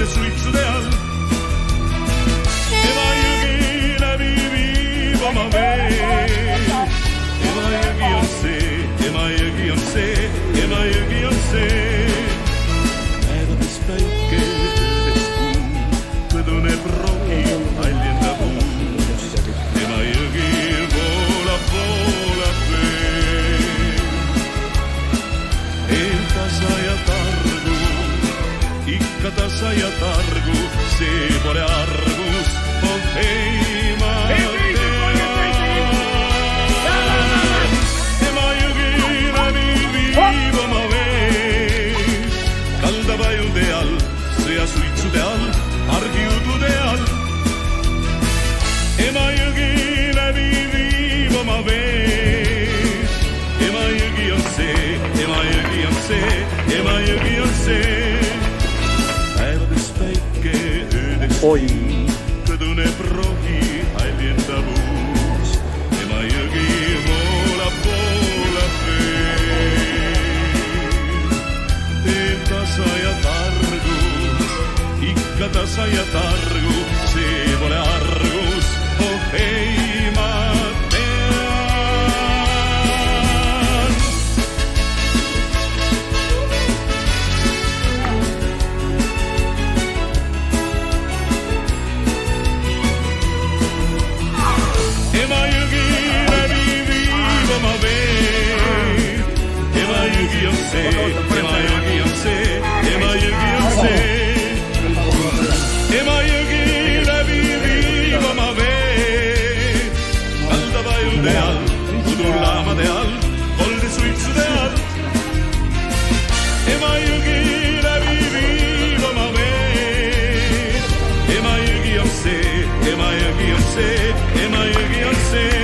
de suits ideal. Ema jõgi läbi viib oma vee. Ema jõgi on see, ema jõgi on see, ema jõgi on see. Päevades päike, öödes kuu, kõduneb rohi, haljendab uus. Ema jõgi voolab, voolab veel. Tasa ja targu, ikka tasa ja targu, see pole argus, on heima tean. Ema jõgi läbi viib oma vee, kaldab ajude all, sõjasuitsude all, argiudude all. Ema jõgi läbi viib oma vee, ema jõgi on see, ema jõgi on see, ema jõgi on see. Päevades päike, öödes kõduneb rohi, haljendab uus. Ema jõgi voolab, voolab veel. Teeb tasa ja targu, ikka tasa ja targu, see pole argus, oh ei ma tean. Ema jõgi läbi viib oma vee. Ema jõgi on see, ema jõgi on see, ema jõgi on see. Ema jõgi läbi viib oma vee. Kaldab ajude all, udulaamade all, koldesuitsude all. Ema jõgi läbi viib oma vee. Ema jõgi on see, ema jõgi on see, ema jõgi on see.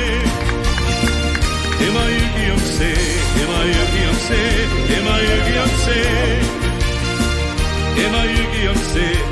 Ema jõgi on see, ema jõgi on see, ema jõgi on see. Ema jõgi on see.